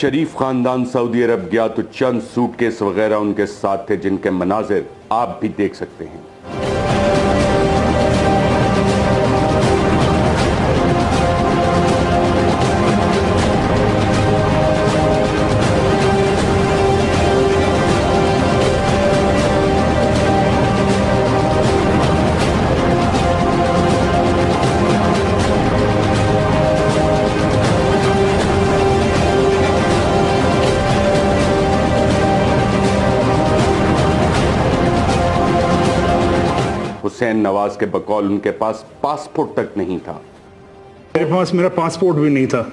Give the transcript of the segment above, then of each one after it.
شریف خاندان سعودی عرب گیا تو چند سوٹ کیس وغیرہ ان کے ساتھ تھے جن کے مناظر آپ بھی دیکھ سکتے ہیں۔ حسین نواز کے بقول ان کے پاس پاسپورٹ تک نہیں تھا۔ میرے پاس میرا پاسپورٹ بھی نہیں تھا۔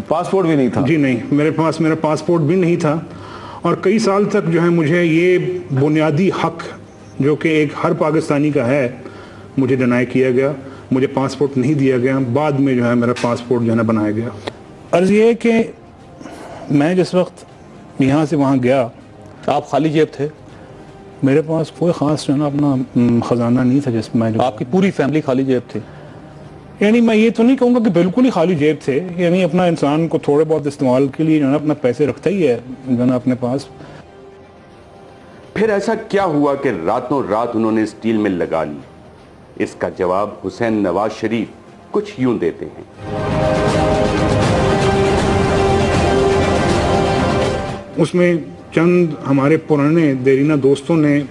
پاسپورٹ بھی نہیں تھا؟ جی نہیں، میرے پاس میرا پاسپورٹ بھی نہیں تھا، اور کئی سال تک جو ہے مجھے یہ بنیادی حق جو کہ ایک ہر پاکستانی کا ہے مجھے ڈینائی کیا گیا، مجھے پاسپورٹ نہیں دیا گیا۔ بعد میں جو ہے میرا پاسپورٹ جو ہے نا بنایا گیا۔ عرض یہ ہے کہ میں جس وقت یہاں سے وہاں گیا، آپ خالی جیب تھے؟ میرے پاس کوئی خاص جو ہے نا اپنا خزانہ نہیں تھا جس میں آپ کی پوری فیملی خالی جیب تھی؟ یعنی میں یہ تو نہیں کہوں گا کہ بالکل ہی خالی جیب تھے، یعنی اپنا انسان کو تھوڑے بہت استعمال کے لیے جو ہے نا اپنا پیسے رکھتا ہی ہے جو ہے نا اپنے پاس۔ پھر ایسا کیا ہوا کہ راتوں رات انہوں نے اسٹیل مل لگا لی؟ اس کا جواب حسین نواز شریف کچھ یوں دیتے ہیں۔ اس میں چند ہمارے پرانے دیرینہ دوستوں نے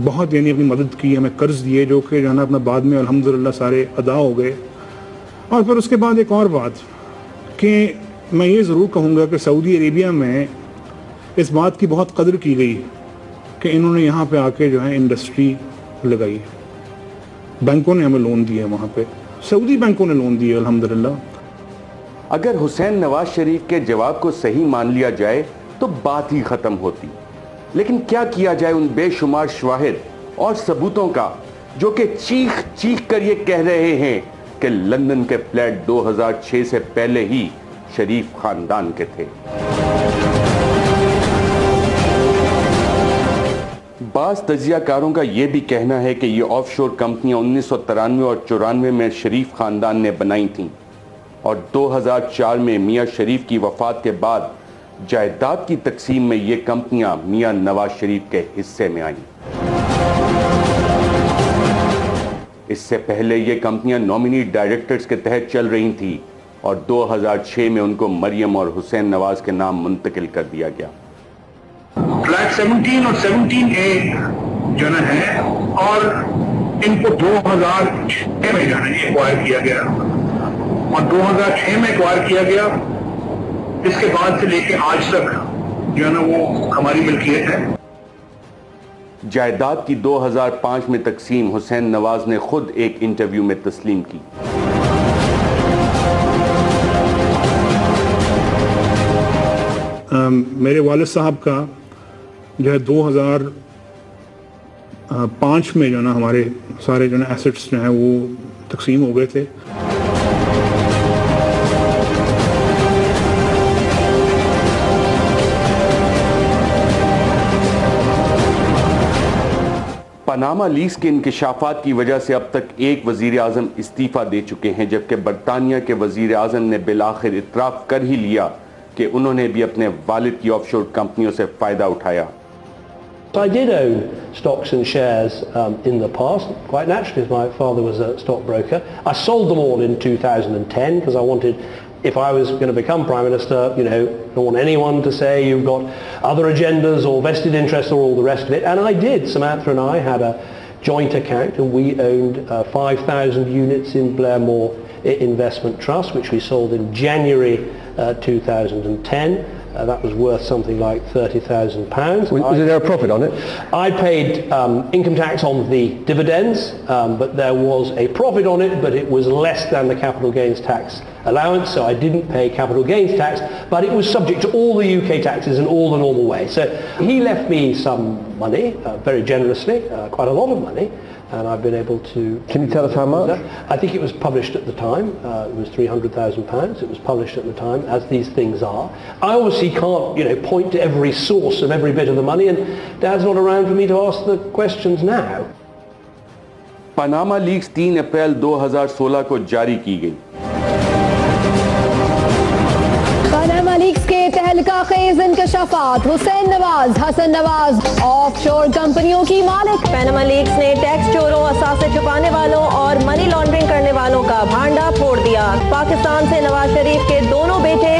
بہت یعنی اپنی مدد کی، ہمیں قرض دیے جو کہ جو ہے نا اپنا بعد میں الحمدللہ سارے ادا ہو گئے۔ اور پھر اس کے بعد ایک اور بات کہ میں یہ ضرور کہوں گا کہ سعودی عربیہ میں اس بات کی بہت قدر کی گئی کہ انہوں نے یہاں پہ آ کے جو ہے انڈسٹری لگائی، بینکوں نے ہمیں لون دیے، وہاں پہ سعودی بینکوں نے لون دیے الحمدللہ۔ اگر حسین نواز شریف کے جواب کو صحیح مان لیا جائے تو بات ہی ختم ہوتی، لیکن کیا کیا جائے ان بے شمار شواہد اور ثبوتوں کا جو کہ چیخ چیخ کر یہ کہہ رہے ہیں کہ لندن کے فلیٹ 2006 سے پہلے ہی شریف خاندان کے تھے۔ بعض تجزیہ کاروں کا یہ بھی کہنا ہے کہ یہ آف شور کمپنیاں 1993 اور 94 میں شریف خاندان نے بنائی تھیں، اور 2004 میں میاں شریف کی وفات کے بعد جائیداد کی تقسیم میں یہ کمپنیاں میاں نواز شریف کے حصے میں آئیں۔ اس سے پہلے یہ کمپنیاں نامنی ڈائریکٹرز کے تحت چل رہی تھیں، اور 2006 میں ان کو مریم اور حسین نواز کے نام منتقل کر دیا گیا۔ فلیٹ 17 اور 17A جو ہے، اور ان کو 2006 میں جو ہے ایکوائر کیا گیا، اور 2006 میں ایکوائر کیا گیا۔ اس کے بعد سے لے کے آج تک جو ہے نا وہ ہماری ملکیت ہے۔ جائیداد کی 2005 میں تقسیم حسین نواز نے خود ایک انٹرویو میں تسلیم کی۔ میرے والد صاحب کا جو ہے 2005 میں جو ہے نا ہمارے سارے جو ہے نا ایسٹس جو ہیں وہ تقسیم ہو گئے تھے۔ پاناما لیکس کے انکشافات کی وجہ سے اب تک ایک وزیر اعظم استعفیٰ دے چکے ہیں، جبکہ برطانیہ کے وزیر اعظم نے بالآخر اعتراف کر ہی لیا کہ انہوں نے بھی اپنے والد کی آف شور کمپنیوں سے فائدہ اٹھایا۔ I did own stocks and shares in the past, quite naturally, as my father was a stockbroker. I sold them all in 2010 because I wanted, if I was going to become Prime Minister, you know, I don't want anyone to say you've got other agendas or vested interests or all the rest of it. And I did. Samantha and I had a joint account and we owned 5,000 units in Blairmore Investment Trust, which we sold in January 2010. That was worth something like £30,000. Was there a profit on it? I paid income tax on the dividends, but there was a profit on it, but it was less than the capital gains tax allowance, so I didn't pay capital gains tax, but it was subject to all the UK taxes in all the normal way. So he left me some money, very generously, quite a lot of money, and I've been able to... Can you tell us how much? I think it was published at the time. It was £300,000. It was published at the time, as these things are. I obviously can't, you know, point to every source of every bit of the money, and Dad's not around for me to ask the questions now. Panama Leaks 3 April 2016 کو جاری کی گئی۔ Panama leaks کے پہلے تہلکہ خیز انکشافات، Hussain Nawaz, Hasan Nawaz of شور کمپنیوں کی مالک. پیناما لیکس نے ٹیکس چوروں، اثاثے چھپانے والوں اور منی لانڈرنگ کرنے والوں کا بھانڈا پھوڑ دیا. پاکستان سے نواز شریف کے دونوں بیٹے.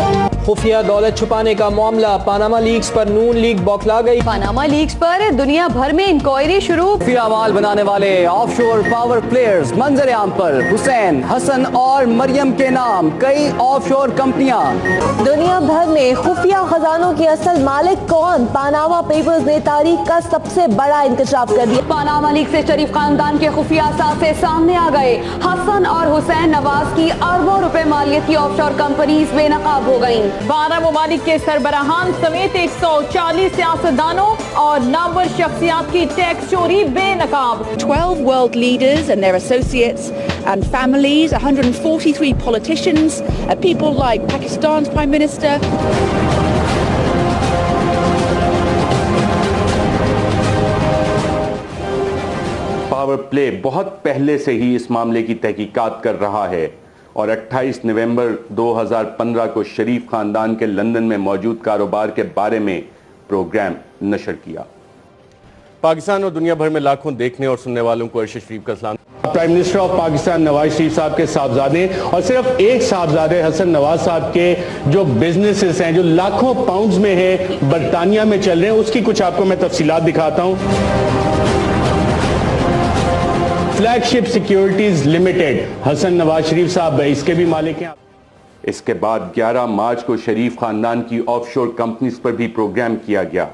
خفیہ دولت چھپانے کا معاملہ، پاناما لیکس پر نون لیگ بوکھلا گئی. پاناما لیکس پر دنیا بھر میں انکوائری شروع. خفیہ اموال بنانے والے آف شور پاور پلیئرز، منظر عام پر حسین، حسن اور مریم کے نام کئی آف شور کمپنیاں. دنیا بھر میں خفیہ خزانوں کی اصل مالک کون؟ پاناما پیپرز نے تاریخ کا سب سے بڑا انکشاف کر دیا. پاناما لیک سے شریف خاندان کے خفیہ اثاثے سامنے آ گئے. حسن اور حسین نواز کی اربوں روپے مالیت کی آف شور کمپنیز بے نقاب ہو گئیں. 12 ممالک کے سربراہان سمیت 140 سیاستدانوں اور نامور شخصیات کی ٹیکس چوری بے نقاب. 12 world leaders and their associates and families, 143 politicians, people like Pakistan's Prime Minister. Power play بہت پہلے سے ہی اس معاملے کی تحقیقات کر رہا ہے اور 28 نومبر 2015 کو شریف خاندان کے لندن میں موجود کاروبار کے بارے میں پروگرام نشر کیا. پاکستان اور دنیا بھر میں لاکھوں دیکھنے اور سننے والوں کو ارشد شریف کا سلام. Prime minister of Pakistan Nawaz Sharif صاحب کے صاحبزادے اور صرف ایک صاحبزادے حسن نواز صاحب کے جو بزنسز ہیں جو لاکھوں پاؤنڈز میں ہیں برطانیہ میں چل رہے ہیں، اس کی کچھ آپ کو میں تفصیلات دکھاتا ہوں. فلیگ شپ سیکیورٹیز لمیٹڈ، حسن نواز شریف صاحب اس کے بھی مالک ہیں. اس کے بعد 11 مارچ کو شریف خاندان کی آف شور کمپنیز پر بھی پروگرام کیا گیا.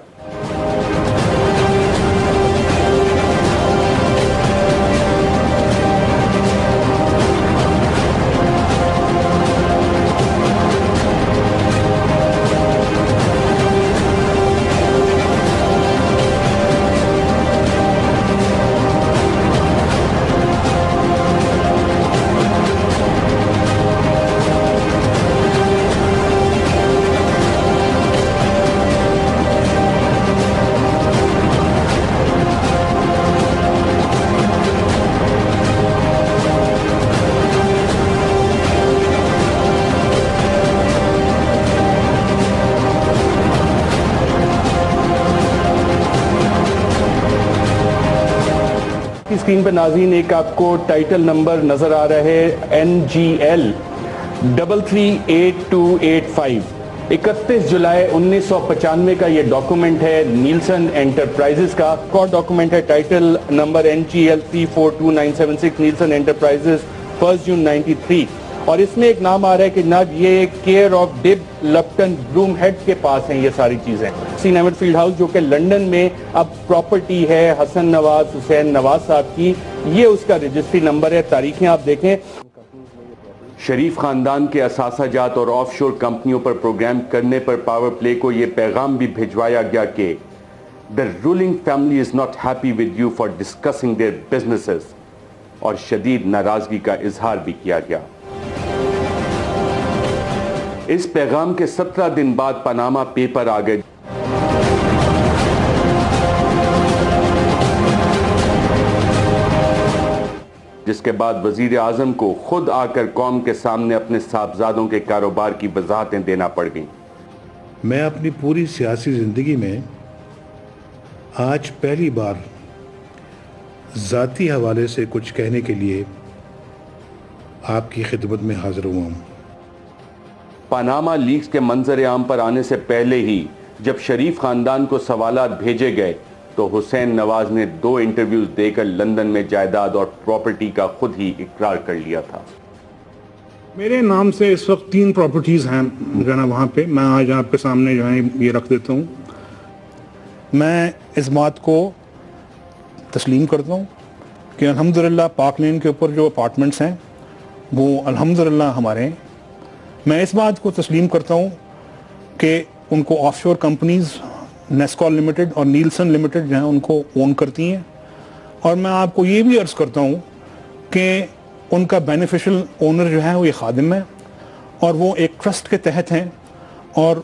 اسکرین پہ ناظرین ایک آپ کو ٹائٹل نمبر نظر آ رہا ہے NGL 33885. 31 جولائی 1995 کا یہ ڈاکومنٹ ہے نیلسن انٹرپرائزز کا. کورٹ ڈاکومنٹ ہے title number NGL 342976 Nelson enterprises 1 جون 93. اور اس میں ایک نام آ رہا ہے کہ جناب یہ کیئر آف ڈب لپٹن بروم ہیڈ کے پاس ہیں یہ ساری چیزیں. سین ایمٹ فیلڈ ہاؤس جو کہ لنڈن میں اب پراپرٹی ہے حسن نواز حسین نواز صاحب کی، یہ اس کا رجسٹری نمبر ہے. تاریخیں آپ دیکھیں. شریف خاندان کے اثاثہ جات اور آف شور کمپنیوں پر پروگرام کرنے پر پاور پلے کو یہ پیغام بھی بھجوایا گیا کہ the ruling family is not happy with you for discussing their businesses، اور شدید ناراضگی کا اظہار بھی کیا گیا. اس پیغام کے 17 دن بعد پاناما پیپر آ گئے جس کے بعد وزیر اعظم کو خود آ کر قوم کے سامنے اپنے صاحبزادوں کے کاروبار کی وضاحتیں دینا پڑ گئیں. میں اپنی پوری سیاسی زندگی میں آج پہلی بار ذاتی حوالے سے کچھ کہنے کے لیے آپ کی خدمت میں حاضر ہوا ہوں. پاناما لیکس کے منظر عام پر آنے سے پہلے ہی جب شریف خاندان کو سوالات بھیجے گئے تو حسین نواز نے 2 انٹرویوز دے کر لندن میں جائیداد اور پراپرٹی کا خود ہی اقرار کر لیا تھا. میرے نام سے اس وقت 3 پراپرٹیز ہیں جو ہے نا وہاں پہ. میں آج آپ کے سامنے جو ہے یہ رکھ دیتا ہوں. میں اس بات کو تسلیم کرتا ہوں کہ الحمدللہ پارک لین کے اوپر جو اپارٹمنٹس ہیں وہ الحمدللہ ہمارے ہیں. میں اس بات کو تسلیم کرتا ہوں کہ ان کو آف شور کمپنیز نیسکول لمیٹڈ اور نیلسن لمیٹڈ جو ہیں ان کو اون کرتی ہیں. اور میں آپ کو یہ بھی عرض کرتا ہوں کہ ان کا بینیفیشل اونر جو ہے وہ یہ خادم ہے اور وہ ایک ٹرسٹ کے تحت ہیں اور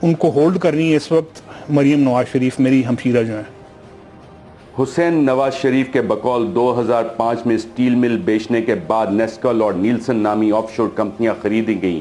ان کو ہولڈ کر رہی ہے اس وقت مریم نواز شریف میری ہمشیرہ جو ہیں. حسین نواز شریف کے بقول 2005 میں سٹیل مل بیچنے کے بعد نیسکل اور نیلسن نامی آف شور کمپنیاں خریدی گئیں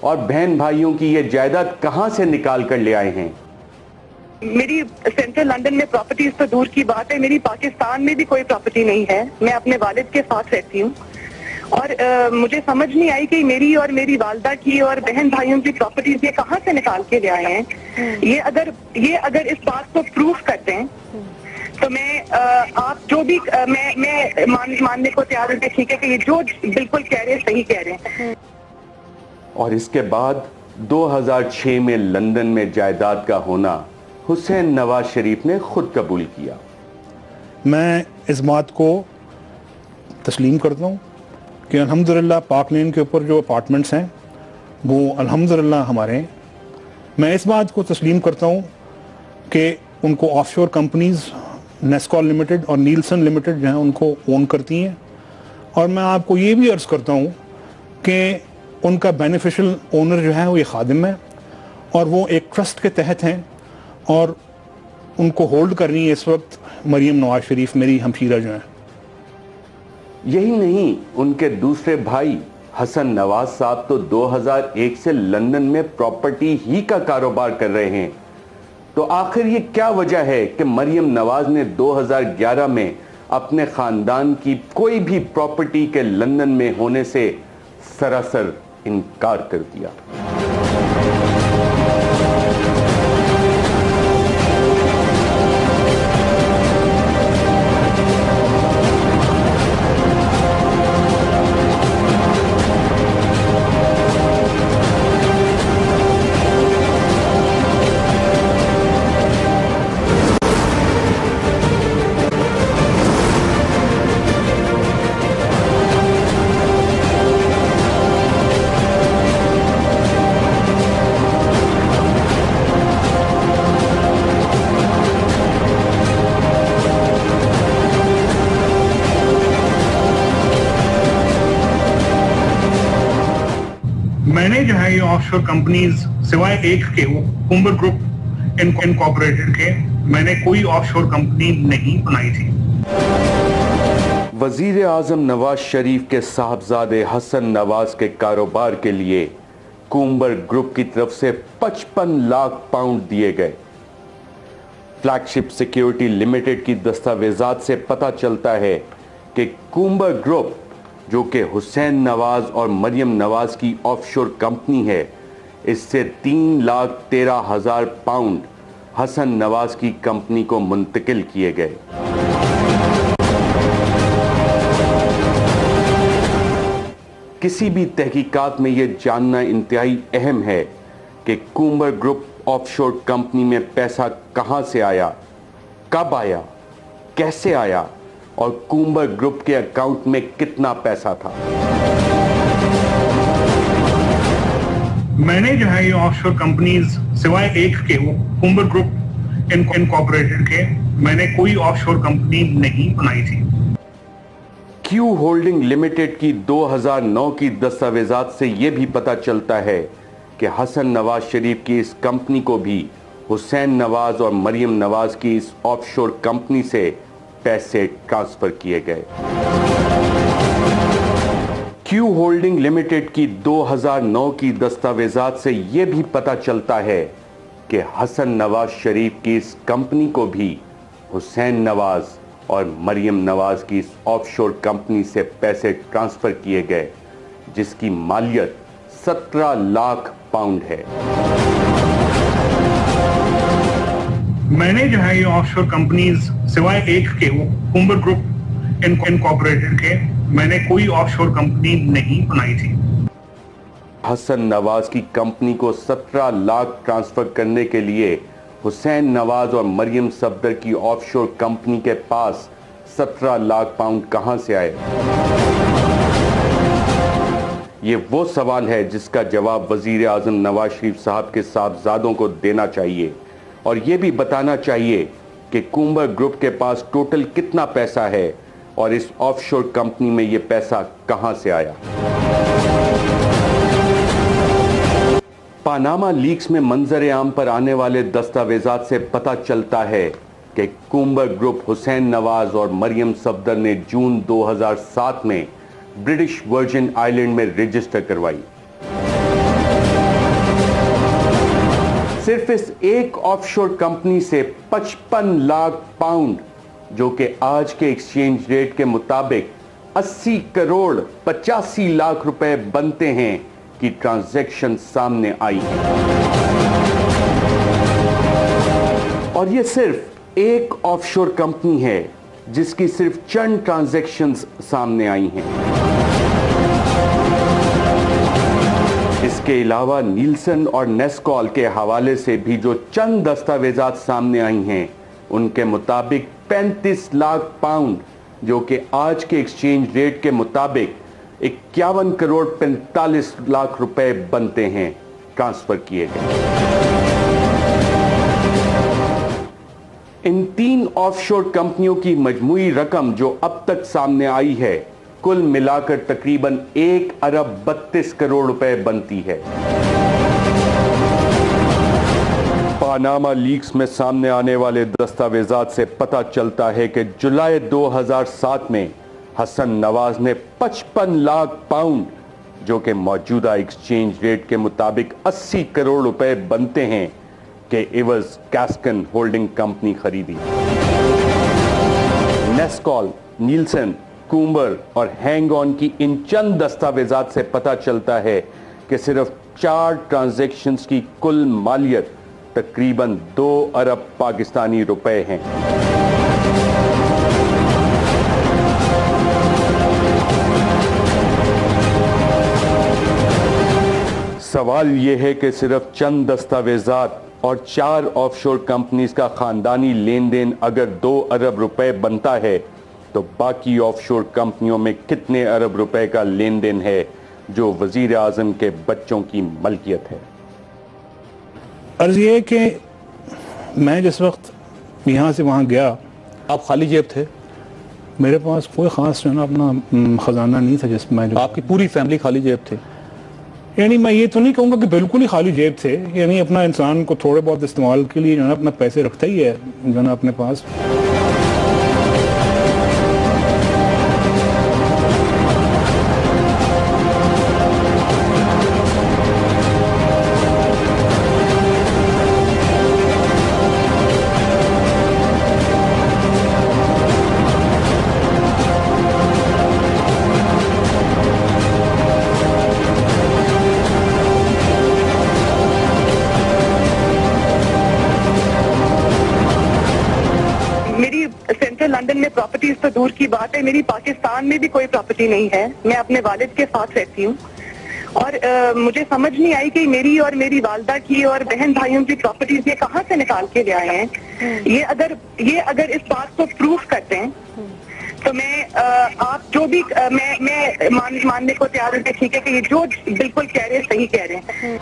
اور بہن بھائیوں کی یہ جائیداد کہاں سے نکال کر لے آئے ہیں؟ میری سینٹرل لندن میں پراپرٹیز تو دور کی بات ہے، میری پاکستان میں بھی کوئی پراپرٹی نہیں ہے. میں اپنے والد کے ساتھ رہتی ہوں اور مجھے سمجھ نہیں آئی کہ میری اور میری والدہ کی اور بہن بھائیوں کی پراپرٹیز یہ کہاں سے نکال کے لے آئے ہیں. یہ اگر اس بات کو پروف کرتے ہیں تو میں آپ جو بھی میں ماننے کو تیار ہوں کہ ٹھیک ہے کہ یہ جو بالکل کہہ رہے ہیں صحیح کہہ رہے ہیں. اور اس کے بعد 2006 میں لندن میں جائیداد کا ہونا حسین نواز شریف نے خود قبول کیا. میں اس بات کو تسلیم کرتا ہوں کہ الحمدللہ پارک لین کے اوپر جو اپارٹمنٹس ہیں وہ الحمدللہ ہمارے ہیں. میں اس بات کو تسلیم کرتا ہوں کہ ان کو آف شور کمپنیز نیسکول لمیٹڈ اور نیلسن لمیٹڈ جو ہیں ان کو اون کرتی ہیں. اور میں آپ کو یہ بھی عرض کرتا ہوں کہ ان کا بینیفیشل اونر جو ہے وہ یہ خادم ہے اور وہ ایک ٹرسٹ کے تحت ہیں اور ان کو ہولڈ کر رہی ہے اس وقت مریم نواز شریف میری ہمشیرہ جو ہیں. یہی نہیں، ان کے دوسرے بھائی حسن نواز صاحب تو 2001 سے لندن میں پراپرٹی ہی کا کاروبار کر رہے ہیں. تو آخر یہ کیا وجہ ہے کہ مریم نواز نے 2011 میں اپنے خاندان کی کوئی بھی پراپرٹی کے لندن میں ہونے سے سراسر انکار کر دیا؟ میں نے جو ہے یہ آف شور کمپنیز سوائے ایک کے وہ کومبر گروپ انکارپوریٹڈ کے میں نے کوئی آف شور کمپنی نہیں بنائی تھی. وزیر اعظم نواز شریف کے صاحبزادے حسن نواز کے کاروبار کے لیے کومبر گروپ کی طرف سے 55 لاکھ پاؤنڈ دیے گئے. فلیگ شپ سیکیورٹی لمیٹڈ کی دستاویزات سے پتہ چلتا ہے کہ کومبر گروپ جو کہ حسین نواز اور مریم نواز کی آف شور کمپنی ہے، اس سے 3,13,000 پاؤنڈ حسن نواز کی کمپنی کو منتقل کیے گئے. کسی بھی تحقیقات میں یہ جاننا انتہائی اہم ہے کہ کومبر گروپ آف شور کمپنی میں پیسہ کہاں سے آیا، کب آیا، کیسے آیا اور کومبر گروپ کے اکاؤنٹ میں کتنا پیسہ تھا. میں نے جو ہے یہ آف شور کمپنیز سوائے ایک کے وہ کومبر گروپ انکارپوریٹڈ کے میں نے کوئی آف شور کمپنی نہیں بنائی تھی. کیو ہولڈنگ لمیٹڈ کی 2009 کی دستاویزات سے یہ بھی پتہ چلتا ہے کہ حسن نواز شریف کی اس کمپنی کو بھی حسین نواز اور مریم نواز کی اس آف شور کمپنی سے پیسے ٹرانسفر کیے گئے. کیو ہولڈنگ لمیٹڈ کی 2009 کی دستاویزات سے یہ بھی پتہ چلتا ہے کہ حسن نواز شریف کی اس کمپنی کو بھی حسین نواز اور مریم نواز کی اس آف شور کمپنی سے پیسے ٹرانسفر کیے گئے جس کی مالیت 17 لاکھ پاؤنڈ ہے. میں نے جو ہے یہ آف شور کمپنیز سوائے ایک کے وہ کومبر گروپ انکارپوریٹڈ کے میں نے کوئی آف شور کمپنی نہیں بنائی تھی. حسن نواز کی کمپنی کو 17 لاکھ ٹرانسفر کرنے کے لیے حسین نواز اور مریم صفدر کی آف شور کمپنی کے پاس 17 لاکھ پاؤنڈ کہاں سے آئے؟ یہ وہ سوال ہے جس کا جواب وزیر اعظم نواز شریف صاحب کے صاحبزادوں کو دینا چاہیے اور یہ بھی بتانا چاہیے کہ کومبر گروپ کے پاس ٹوٹل کتنا پیسہ ہے اور اس آف شور کمپنی میں یہ پیسہ کہاں سے آیا. پاناما لیکس میں منظر عام پر آنے والے دستاویزات سے پتہ چلتا ہے کہ کومبر گروپ حسین نواز اور مریم صفدر نے جون 2007 میں برٹش ورجن آئی لینڈ میں رجسٹر کروائی. صرف اس ایک آف شور کمپنی سے 55 لاکھ پاؤنڈ جو کہ آج کے ایکسچینج ریٹ کے مطابق 80 کروڑ 85 لاکھ روپے بنتے ہیں کی ٹرانزیکشن سامنے آئی ہے، اور یہ صرف ایک آف شور کمپنی ہے جس کی صرف چند ٹرانزیکشنز سامنے آئی ہیں۔ اس کے علاوہ نیلسن اور نیسکال کے حوالے سے بھی جو چند دستاویزات سامنے آئی ہیں ان کے مطابق 35 لاکھ پاؤنڈ جو کہ آج کے ایکسچینج ریٹ کے مطابق 51 کروڑ 45 لاکھ روپے بنتے ہیں ٹرانسفر کیے گئے۔ ان 3 آف شور کمپنیوں کی مجموعی رقم جو اب تک سامنے آئی ہے کل ملا کر تقریباً 1 ارب 32 کروڑ روپے بنتی ہے۔ پاناما لیکس میں سامنے آنے والے دستاویزات سے پتہ چلتا ہے کہ جولائی 2007 میں حسن نواز نے 55 لاکھ پاؤنڈ جو کہ موجودہ ایکسچینج ریٹ کے مطابق 80 کروڑ روپے بنتے ہیں کہ ایوز کیسکن ہولڈنگ کمپنی خریدی۔ نیسکال، نیلسن، کومبر اور ہینگ آن کی ان چند دستاویزات سے پتہ چلتا ہے کہ صرف 4 ٹرانزیکشنز کی کل مالیت تقریباً 2 ارب پاکستانی روپے ہیں۔ سوال یہ ہے کہ صرف چند دستاویزات اور 4 آف شور کمپنیز کا خاندانی لین دین اگر 2 ارب روپے بنتا ہے تو باقی آف شور کمپنیوں میں کتنے ارب روپے کا لین دین ہے جو وزیر اعظم کے بچوں کی ملکیت ہے؟ عرض یہ ہے کہ میں جس وقت یہاں سے وہاں گیا، آپ خالی جیب تھے؟ میرے پاس کوئی خاص جو ہے نا اپنا خزانہ نہیں تھا جس میں آپ کی پوری فیملی خالی جیب تھے؟ یعنی میں یہ تو نہیں کہوں گا کہ بالکل ہی خالی جیب تھے، یعنی اپنا انسان کو تھوڑے بہت استعمال کے لیے جو ہے نا اپنا پیسے رکھتا ہی ہے جو ہے نا اپنے پاس۔ لندن میں پراپرٹیز تو دور کی بات ہے، میری پاکستان میں بھی کوئی پراپرٹی نہیں ہے، میں اپنے والد کے ساتھ رہتی ہوں، اور مجھے سمجھ نہیں آئی کہ میری اور میری والدہ کی اور بہن بھائیوں کی پراپرٹیز یہ کہاں سے نکال کے لے آئے ہیں۔ یہ اگر اس بات کو پروف کرتے ہیں تو میں آپ جو بھی میں ماننے کو تیار ہوں کہ ٹھیک ہے کہ یہ جو بالکل کہہ رہے ہیں صحیح کہہ رہے ہیں۔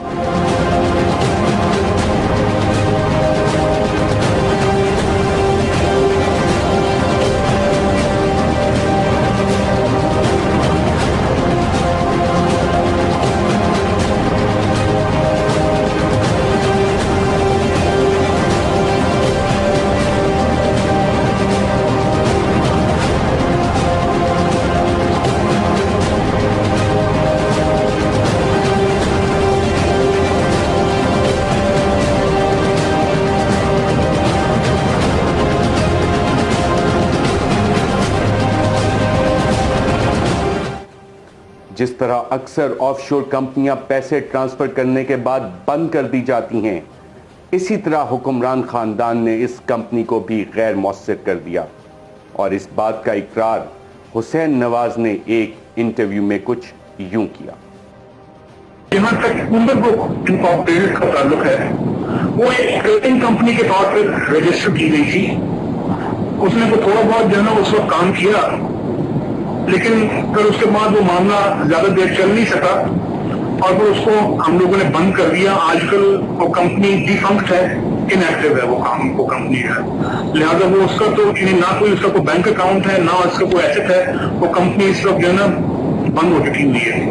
جس طرح اکثر آف شور کمپنیاں پیسے ٹرانسفر کرنے کے بعد بند کر دی جاتی ہیں، اسی طرح حکمران خاندان نے اس کمپنی کو بھی غیر مؤثر کر دیا، اور اس بات کا اقرار حسین نواز نے ایک انٹرویو میں کچھ یوں کیا۔ جہاں تک کومبر گروپ انکارپوریٹڈ کا تعلق ہے، وہ ایک ٹریڈنگ کمپنی کے طور پر رجسٹر کی گئی تھی۔ اس نے کو تھوڑا بہت جو ہے نا اس وقت کام کیا، لیکن پھر اس کے بعد وہ معاملہ زیادہ دیر چل نہیں سکا اور پھر اس کو ہم لوگوں نے بند کر دیا۔ آج کل وہ کمپنی ڈیفنکٹ ہے، ان ایکٹیو ہے وہ کمپنی ہے، لہذا وہ اس کا تو نہ کوئی اس کا کوئی بینک اکاؤنٹ ہے نہ اس کا کوئی ایسٹ ہے، وہ کمپنی اس وقت جو ہے نا بند ہو چکی ہوئی ہے۔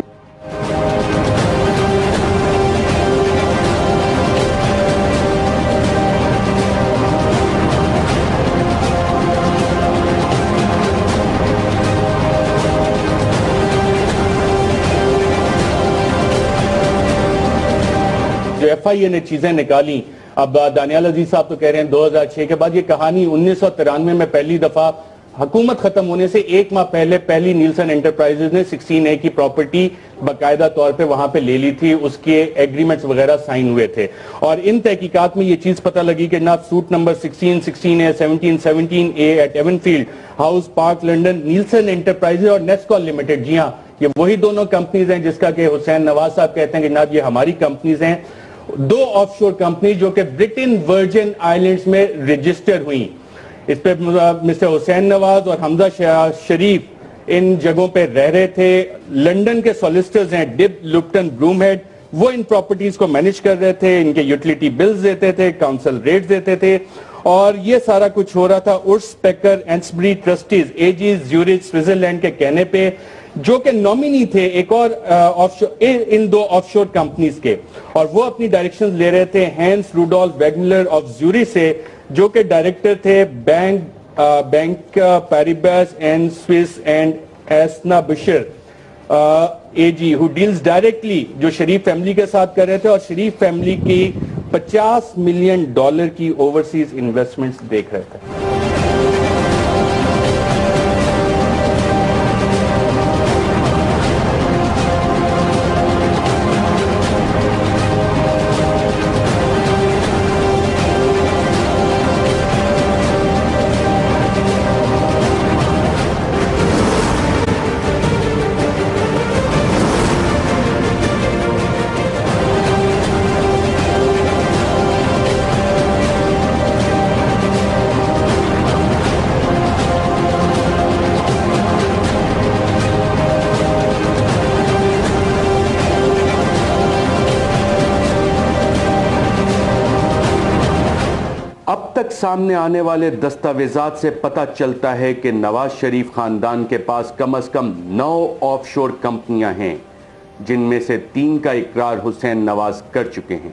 جو ایف آئی اے نے چیزیں نکالی اب دانیال عزیز صاحب تو کہہ رہے ہیں 2006 کے بعد. یہ کہانی 1993 میں پہلی دفعہ حکومت ختم ہونے سے ایک ماہ پہلے پہلی نیلسن انٹرپرائزز نے 16A کی پراپرٹی باقاعدہ طور پہ وہاں پہ لے لی تھی. اس کے ایگریمنٹس وغیرہ سائن ہوئے تھے, اور ان تحقیقات میں یہ چیز پتہ لگی کہ جناب suite number 16, 16A, 17, 17A at Avenfield House Park London, Nielsen Enterprises اور نیسکال لمیٹڈ, جی ہاں یہ وہی دونوں کمپنیز ہیں جس کا کہ حسین نواز صاحب کہتے ہیں کہ جناب یہ ہماری کمپنیز ہیں. 2 آف شور کمپنیز جو کہ برٹن ورجن آئلینڈز میں رجسٹر ہوئیں. اس پہ مسٹر حسین نواز اور حمزہ شریف ان جگہوں پہ رہ رہے تھے. لنڈن کے سولیسٹرز ہیں ڈب لپٹن بروم ہیڈ, وہ ان پراپرٹیز کو مینج کر رہے تھے, ان کے یوٹیلیٹی بلز دیتے تھے, کاؤنسل ریٹس دیتے تھے, اور یہ سارا کچھ ہو رہا تھا ارس پیکر اینسبری ٹرسٹیز ایجیز زیورچ سوئٹزرلینڈ کے کہنے پہ, جو کہ نومینی تھے ایک اور ان 2 آف شور کمپنیز کے, اور وہ اپنی ڈائریکشنز لے رہے تھے ہینس روڈولف ویگنلر آف زیورچ سے, جو کہ ڈائریکٹر تھے بینک پیریباس اینڈ سوئس اینڈ ایسنا بشر اے جی, who deals directly, جو شریف فیملی کے ساتھ کر رہے تھے, اور شریف فیملی کی $50 ملین کی اوورسیز انویسٹمنٹس دیکھ رہے تھے. سامنے آنے والے دستاویزات سے پتہ چلتا ہے کہ نواز شریف خاندان کے پاس کم از کم 9 آف شور کمپنیاں ہیں, جن میں سے 3 کا اقرار حسین نواز کر چکے ہیں.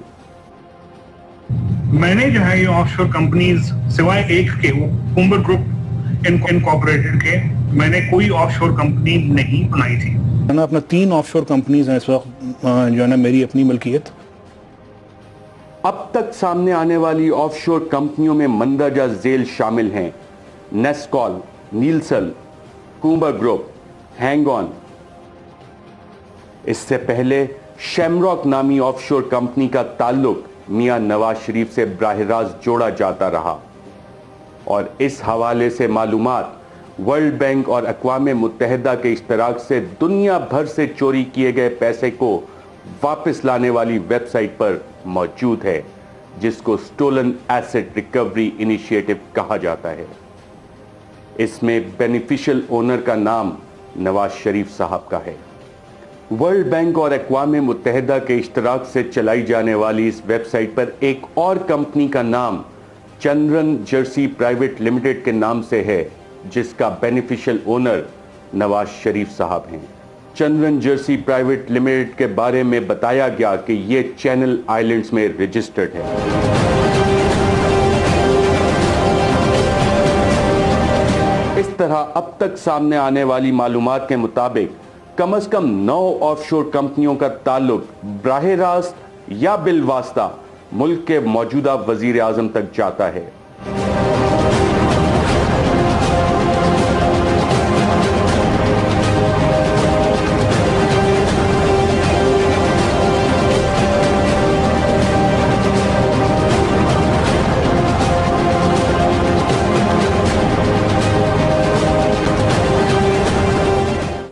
میں نے جو ہے یہ آف شور کمپنیز سوائے ایک کے, وہ کومبر گروپ انکارپوریٹڈ کے, میں نے کوئی آف شور کمپنی نہیں بنائی تھی. اپنا 3 آف شور کمپنیز ہیں اس وقت جو ہے نا میری اپنی ملکیت. اب تک سامنے آنے والی آف شور کمپنیوں میں مندرجہ ذیل شامل ہیں نیسکال, نیلسن, کومبر گروپ, ہینگ آن. اس سے پہلے شیمراک نامی آف شور کمپنی کا تعلق میاں نواز شریف سے براہ راست جوڑا جاتا رہا, اور اس حوالے سے معلومات ورلڈ بینک اور اقوام متحدہ کے اشتراک سے دنیا بھر سے چوری کیے گئے پیسے کو واپس لانے والی ویب سائٹ پر موجود ہے, جس کو سٹولن ایسٹ ریکوری انیشیٹو کہا جاتا ہے. اس میں بینیفیشل اونر کا نام نواز شریف صاحب کا ہے. ورلڈ بینک اور اقوام متحدہ کے اشتراک سے چلائی جانے والی اس ویب سائٹ پر ایک اور کمپنی کا نام چندرن جرسی پرائیویٹ لمیٹڈ کے نام سے ہے, جس کا بینیفیشل اونر نواز شریف صاحب ہیں. چندرن جرسی پرائیویٹ لمیٹڈ کے بارے میں بتایا گیا کہ یہ چینل آئلینڈز میں رجسٹرڈ ہے. اس طرح اب تک سامنے آنے والی معلومات کے مطابق کم از کم 9 آف شور کمپنیوں کا تعلق براہ راست یا بالواسطہ ملک کے موجودہ وزیر اعظم تک جاتا ہے.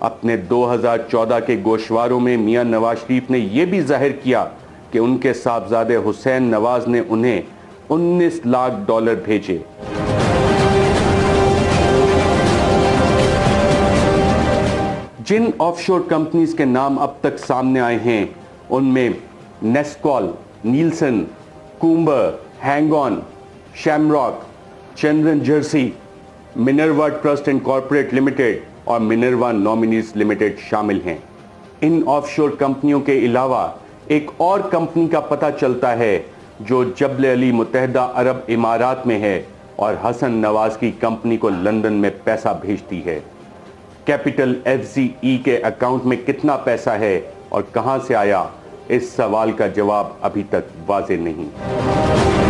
اپنے 2014 کے گوشواروں میں میاں نواز شریف نے یہ بھی ظاہر کیا کہ ان کے صاحبزادے حسین نواز نے انہیں $19 لاکھ بھیجے. جن آف شور کمپنیز کے نام اب تک سامنے آئے ہیں ان میں نیسکال, Nelson, Comber, Hang On, Shamrock, Chandran Jersey, Minerva Trust Incorporate Limited اور منروا نومینیز لمیٹڈ شامل ہیں. ان آف شور کمپنیوں کے علاوہ ایک اور کمپنی کا پتہ چلتا ہے جو جبل علی متحدہ عرب امارات میں ہے اور حسن نواز کی کمپنی کو لندن میں پیسہ بھیجتی ہے. کیپٹل FZE کے اکاؤنٹ میں کتنا پیسہ ہے اور کہاں سے آیا, اس سوال کا جواب ابھی تک واضح نہیں.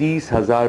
30,000